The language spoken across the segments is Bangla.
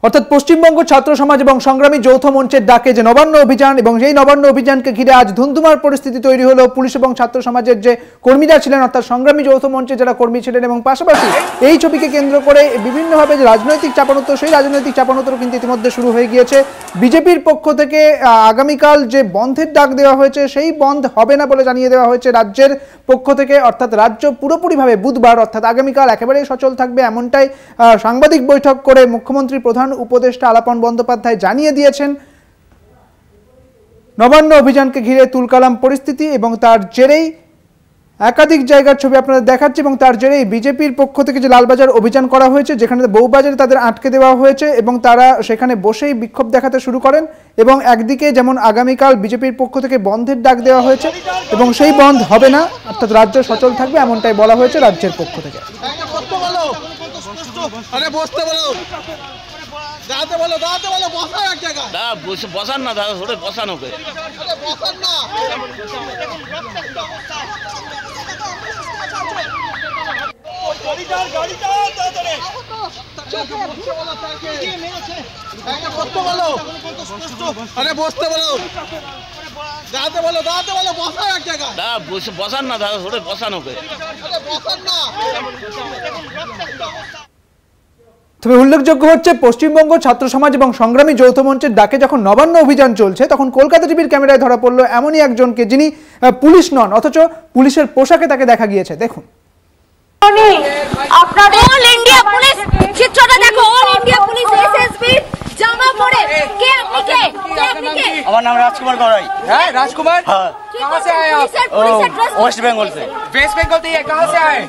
অর্থাৎ পশ্চিমবঙ্গ ছাত্র সমাজ এবং সংগ্রামী যৌথ মঞ্চের ডাকে যে নবান্ন অভিযান এবং সেই নবান্ন অভিযানকে ঘিরে আজ ধুন্ধুমার পরিস্থিতি তৈরি হলো। পুলিশ এবং ছাত্র সমাজের যে কর্মীরা ছিলেন, অর্থাৎ সংগ্রামী যৌথ মঞ্চে যারা কর্মী ছিলেন, এবং পাশাপাশি এই ছবিকে কেন্দ্র করে বিভিন্নভাবে যে রাজনৈতিক চাপানোতর, সেই রাজনৈতিক চাপানোতর কিন্তু ইতিমধ্যে শুরু হয়ে গিয়েছে। বিজেপির পক্ষ থেকে আগামীকাল যে বন্ধের ডাক দেওয়া হয়েছে, সেই বন্ধ হবে না বলে জানিয়ে দেওয়া হয়েছে রাজ্যের পক্ষ থেকে। অর্থাৎ রাজ্য পুরোপুরিভাবে বুধবার অর্থাৎ আগামীকাল একেবারেই সচল থাকবে, এমনটাই সাংবাদিক বৈঠক করে মুখ্যমন্ত্রী প্রধান উপদেষ্টা আলাপন বন্দ্যোপাধ্যায় জানিয়ে দিয়েছেন। নবান্ন অভিযানকে ঘিরে তুলকালাম পরিস্থিতি এবং তার জেরেই একাধিক জায়গার ছবি আপনাদের দেখাচ্ছে, এবং তার জেরেই বিজেপির পক্ষ থেকে যে লালবাজার অভিযান করা হয়েছে, যেখানে বউবাজারে তাদের আটকে দেওয়া হয়েছে এবং তারা সেখানে বসেই বিক্ষোভ দেখাতে শুরু করেন। এবং একদিকে যেমন আগামীকাল বিজেপির পক্ষ থেকে বন্ধের ডাক দেওয়া হয়েছে এবং সেই বন্ধ হবে না, অর্থাৎ রাজ্য সচল থাকবে, এমনটাই বলা হয়েছে রাজ্যের পক্ষ থেকে। বসান না দাদা, থোড়ে বসান ওকে। বসতে বলো, দাঁড়াতে বলো, দাঁড়াতে বলো, বসা এক জায়গায়। বসান না দাদা, থোড়ে বসান ওকে। বসান না। তবে উল্লেখযোগ্য হচ্ছে, পশ্চিমবঙ্গ ছাত্র সমাজ এবং সংগ্রামী যৌথ মঞ্চের ডাকে যখন নবান্ন অভিযান চলছে, তখন কলকাতা টিভির ক্যামেরায় ধরা পড়ল এমনই একজনকে, যিনি পুলিশ নন, অথচ পুলিশের পোশাকে তাকে দেখা গিয়েছে। দেখুন, আপনাদের অল ইন্ডিয়া পুলিশ চিত্রটা দেখো, অল ইন্ডিয়া পুলিশ এসএসবি জামা পরে। কে আপনি? কে আপনি? কে? আমার নাম রাজকুমার গড়াই। হ্যাঁ राजकुमार, कहाँ से आए आप? वेस्ट बंगाल से। वेस्ट बंगाल से कहाँ से आए?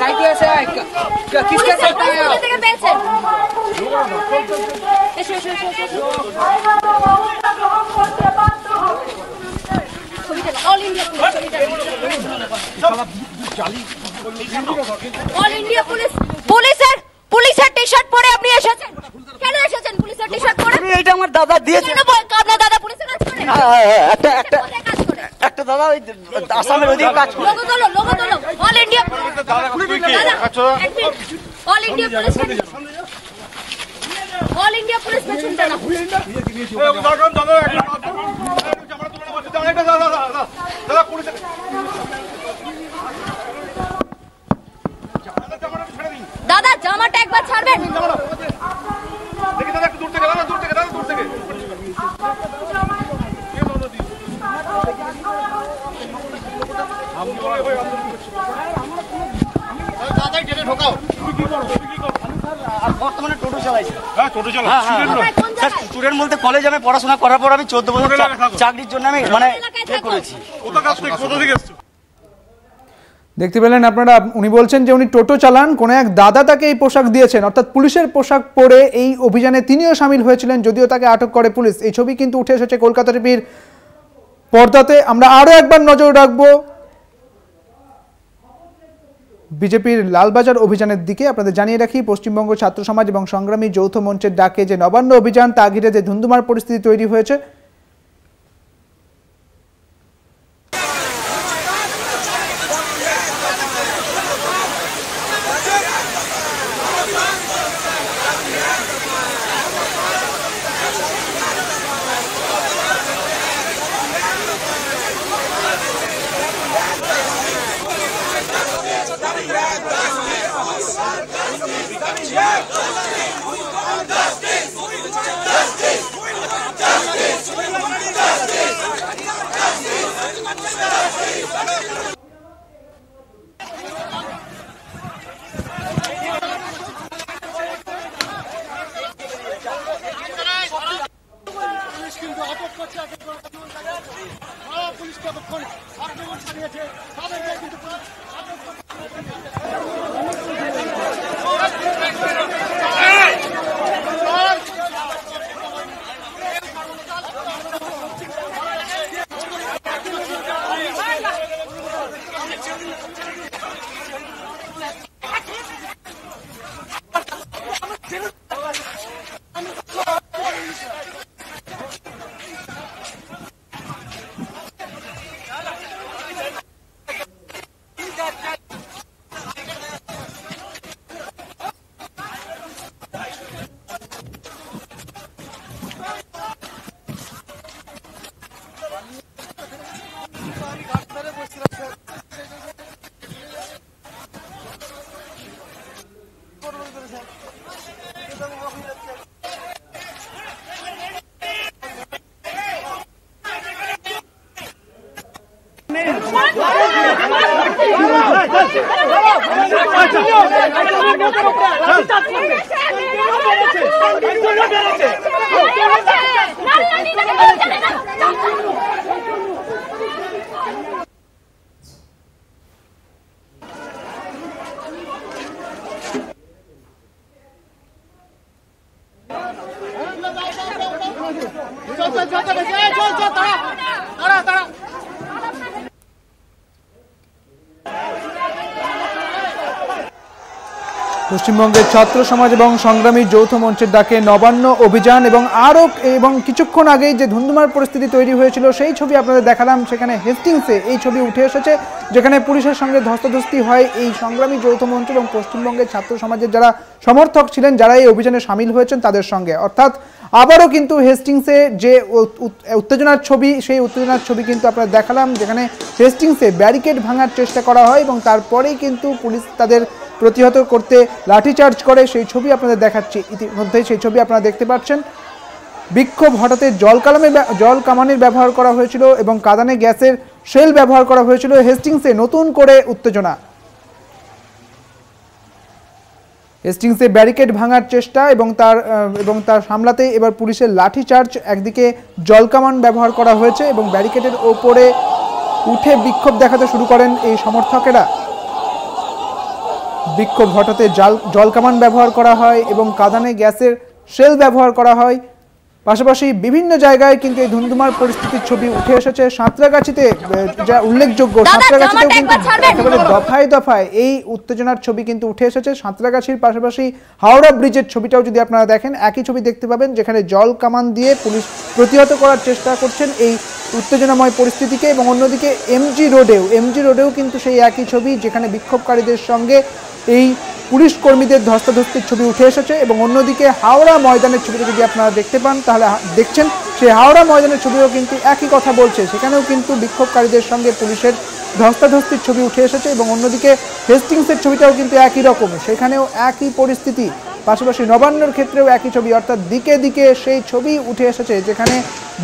साइथिया से आए। किसके साथ आए आप? All India all India police পুলিশের টি-শার্ট পরে আপনি এসেছেন। কেন এসেছেন পুলিশের টি-শার্ট পরে? এটা আমার দাদা দিয়েছে। কেন আপনার দাদা পুলিশের কাজ করে? একটা দাদা ওই আসামের ওদিকে কাজ করে। লোগো তোলো all India all India police all India police পেছনটা না। দাদা জামাটা একবার ছাড়বেন। দেখি দাদা একটু দূর থেকে, দাদা দূর থেকে, দাদা দূর থেকে। দাদাই টেনে ঢোকাও। বর্তমানে টোটো চালাইছে। হ্যাঁ টোটো চালায়। স্টুডেন্ট বলতে কলেজ আমি পড়াশোনা করার পর আমি 14 বছর চাকরির জন্য আমি মানে করেছি। কোথা কাজ থেকে কোথা থেকে এসেছো? দেখতে পেলেন আপনারা, উনি বলছেন যে উনি টোটো চালান, কোনো এক দাদা তাকে এই পোশাক দিয়েছেন, অর্থাৎ পুলিশের পোশাক পরে এই অভিযানে তিনিও সামিল হয়েছিলেন, যদিও তাকে আটক করে পুলিশ। এই ছবি কিন্তু উঠে এসেছে কলকাতা টিভির পর্দাতে। আমরা আরও একবার নজর রাখবো বিজেপির লালবাজার অভিযানের দিকে। আপনাদের জানিয়ে রাখি, পশ্চিমবঙ্গ ছাত্র সমাজ এবং সংগ্রামী যৌথ মঞ্চের ডাকে যে নবান্ন অভিযান, তা ঘিরে যে ধুন্ধুমার পরিস্থিতি তৈরি হয়েছে, পশ্চিমবঙ্গের ছাত্র সমাজ এবং সংগ্রামী যৌথ মঞ্চের ডাকে নবান্ন অভিযান এবং কিছুক্ষণ আগেই যে ধুন্ধুমার পরিস্থিতি তৈরি হয়েছিল সেই ছবি আপনাদের দেখালাম। সেখানে হেস্টিংসে এই ছবি উঠে এসেছে, যেখানে পুলিশের সঙ্গে ধস্তাধস্তি হয় এই সংগ্রামী যৌথ মঞ্চ এবং পশ্চিমবঙ্গের ছাত্র সমাজের যারা সমর্থক ছিলেন, যারা এই অভিযানে সামিল হয়েছেন তাদের সঙ্গে। অর্থাৎ আবারও কিন্তু হেস্টিংসে যে উত্তেজনার ছবি, সেই উত্তেজনার ছবি কিন্তু আপনারা দেখালাম, যেখানে হেস্টিংসে ব্যারিকেড ভাঙার চেষ্টা করা হয় এবং তারপরেই কিন্তু পুলিশ তাদের প্রতিহত করতে লাঠিচার্জ করে। সেই ছবি আপনাদের দেখাচ্ছি, ইতিমধ্যেই সেই ছবি আপনারা দেখতে পাচ্ছেন। বিক্ষোভ হঠাতে জল কামানের ব্যবহার করা হয়েছিল এবং কাঁদানে গ্যাসের শেল ব্যবহার করা হয়েছিল। হেস্টিংসে নতুন করে উত্তেজনা, হেস্টিংসে ব্যারিকেড ভাঙার চেষ্টা এবং তার সামলাতে এবার পুলিশের লাঠিচার্জ। একদিকে জলকামান ব্যবহার করা হয়েছে এবং ব্যারিকেডের ওপরে উঠে বিক্ষোভ দেখাতে শুরু করেন এই সমর্থকেরা। বিক্ষোভ হঠাতে জলকামান ব্যবহার করা হয় এবং কাঁদানে গ্যাসের শেল ব্যবহার করা হয়। পাশাপাশি বিভিন্ন জায়গায় কিন্তু এই ধুন্ধুমার পরিস্থিতির ছবি উঠে এসেছে। সাঁতরাগাছিতে যা উল্লেখযোগ্য, সাঁতরাগাছিতেও কিন্তু একেবারে দফায় দফায় এই উত্তেজনার ছবি কিন্তু উঠে এসেছে। সাঁতরাগাছির পাশাপাশি হাওড়া ব্রিজের ছবিটাও যদি আপনারা দেখেন, একই ছবি দেখতে পাবেন, যেখানে জল কামান দিয়ে পুলিশ প্রতিহত করার চেষ্টা করছেন এই উত্তেজনাময় পরিস্থিতিকে। এবং অন্যদিকে এমজি রোডেও কিন্তু সেই একই ছবি, যেখানে বিক্ষোভকারীদের সঙ্গে এই পুলিশ কর্মীদের ধস্তাধস্তির ছবি উঠে এসেছে। এবং অন্যদিকে হাওড়া ময়দানের ছবিটা যদি আপনারা দেখতে পান, তাহলে দেখছেন সেই হাওড়া ময়দানের ছবিও কিন্তু একই কথা বলছে। সেখানেও কিন্তু বিক্ষোভকারীদের সঙ্গে পুলিশের ধস্তাধস্তির ছবি উঠে এসেছে। এবং অন্যদিকে হেস্টিংসের ছবিটাও কিন্তু একই রকম, সেখানেও একই পরিস্থিতি। পাশাপাশি নবান্নর ক্ষেত্রেও একই ছবি, অর্থাৎ দিকে দিকে সেই ছবি উঠে এসেছে, যেখানে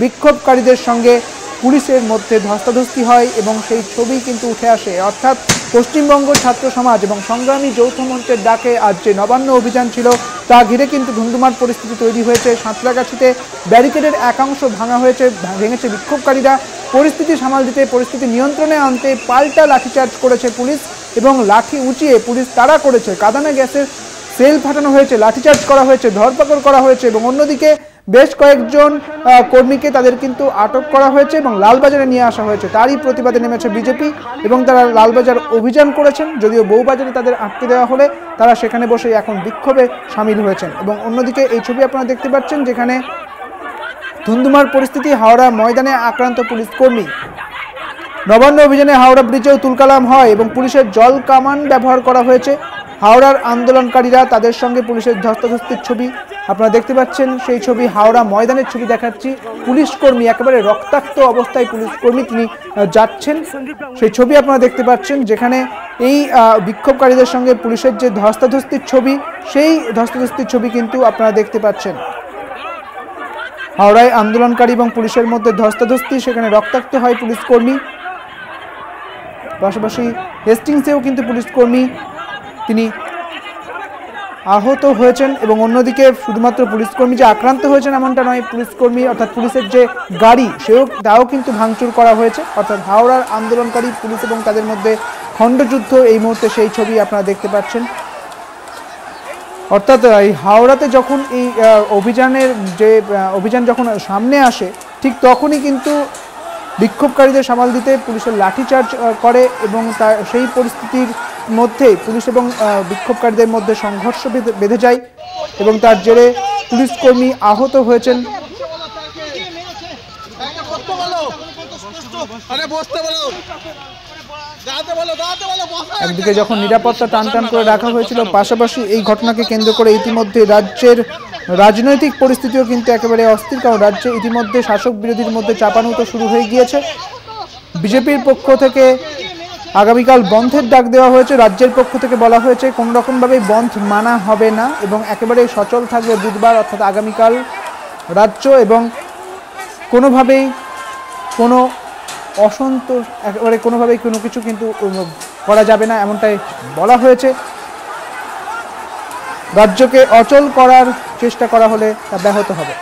বিক্ষোভকারীদের সঙ্গে পুলিশের মধ্যে ধস্তাধস্তি হয় এবং সেই ছবি কিন্তু উঠে আসে। অর্থাৎ পশ্চিমবঙ্গ ছাত্র সমাজ এবং সংগ্রামী যৌথ মঞ্চের ডাকে আজ যে নবান্ন অভিযান ছিল, তা ঘিরে কিন্তু ধুন্ধুমার পরিস্থিতি তৈরি হয়েছে। সাঁতরাগাছিতে ব্যারিকেডের একাংশ ভেঙেছে বিক্ষোভকারীরা। পরিস্থিতি সামাল দিতে, পরিস্থিতি নিয়ন্ত্রণে আনতে পাল্টা লাঠিচার্জ করেছে পুলিশ এবং লাঠি উঁচিয়ে পুলিশ তাড়া করেছে। কাঁদানে গ্যাসের সেল ফাটানো হয়েছে, লাঠিচার্জ করা হয়েছে, ধরপাকড় করা হয়েছে এবং অন্যদিকে বেশ কয়েকজন কর্মীকে তাদের কিন্তু আটক করা হয়েছে এবং লালবাজারে নিয়ে আসা হয়েছে। তারই প্রতিবাদে নেমেছে বিজেপি এবং তারা লালবাজার অভিযান করেছেন। যদিও বউবাজারে তাদের আটকে দেওয়া হলে তারা সেখানে বসে এখন বিক্ষোভে সামিল হয়েছেন। এবং অন্যদিকে এই ছবি আপনারা দেখতে পাচ্ছেন, যেখানে ধুন্ধুমার পরিস্থিতি, হাওড়া ময়দানে আক্রান্ত পুলিশ কর্মী। নবান্ন অভিযানে হাওড়া ব্রিজেও তুলকালাম হয় এবং পুলিশের জল কামান ব্যবহার করা হয়েছে। হাওড়ার আন্দোলনকারীরা, তাদের সঙ্গে পুলিশের ধস্তাধস্তির ছবি আপনারা দেখতে পাচ্ছেন। সেই ছবি হাওড়া ময়দানের ছবি দেখাচ্ছি। পুলিশ কর্মী একেবারে রক্তাক্ত অবস্থায় পুলিশ কর্মী তিনি যাচ্ছেন, সেই ছবি আপনারা দেখতে পাচ্ছেন, যেখানে এই বিক্ষোভকারীদের সঙ্গে পুলিশের যে ধস্তাধস্তির ছবি, সেই ধস্তাধস্তির ছবি কিন্তু আপনারা দেখতে পাচ্ছেন। হাওড়ায় আন্দোলনকারী এবং পুলিশের মধ্যে ধস্তাধস্তি, সেখানে রক্তাক্ত হয় পুলিশ কর্মী। পাশাপাশি হেস্টিংসেও কিন্তু পুলিশ কর্মী তিনি আহত হয়েছেন। এবং অন্যদিকে শুধুমাত্র পুলিশ কর্মী যে আক্রান্ত হয়েছেন এমনটা নয়, পুলিশ কর্মী অর্থাৎ পুলিশের যে গাড়ি, তাও কিন্তু ভাঙচুর করা হয়েছে। অর্থাৎ হাওড়ার আন্দোলনকারী পুলিশ এবং তাদের মধ্যে খণ্ডযুদ্ধ এই মুহূর্তে সেই ছবি আপনারা দেখতে পাচ্ছেন। অর্থাৎ এই হাওড়াতে যখন এই অভিযান যখন সামনে আসে, ঠিক তখনই কিন্তু বিক্ষোভকারীদের সামাল দিতে পুলিশের লাঠিচার্জ করে এবং সেই পরিস্থিতির মধ্যে পুলিশ এবং বিক্ষোভকারীদের মধ্যে সংঘর্ষ বেঁধে যায় এবং তার জেরে পুলিশ কর্মী আহত হয়েছেন। একদিকে যখন নিরাপত্তা টানটান করে রাখা হয়েছিল, পাশাপাশি এই ঘটনাকে কেন্দ্র করে ইতিমধ্যে রাজ্যের রাজনৈতিক পরিস্থিতিও কিন্তু একেবারে অস্থির, কারণ রাজ্যে ইতিমধ্যে শাসক বিরোধীর মধ্যে চাপানুতো শুরু হয়ে গিয়েছে। বিজেপির পক্ষ থেকে আগামীকাল বন্ধের ডাক দেওয়া হয়েছে। রাজ্যের পক্ষ থেকে বলা হয়েছে কোনো রকমভাবেই বন্ধ মানা হবে না এবং একেবারে সচল থাকবে বুধবার অর্থাৎ আগামীকাল রাজ্য, এবং কোনোভাবেই কোনো অসন্তোষ একেবারে কোনোভাবেই কোনো কিছু কিন্তু করা যাবে না, এমনটাই বলা হয়েছে। রাজ্যকে অচল করার চেষ্টা করা হলে তা ব্যাহত হবে।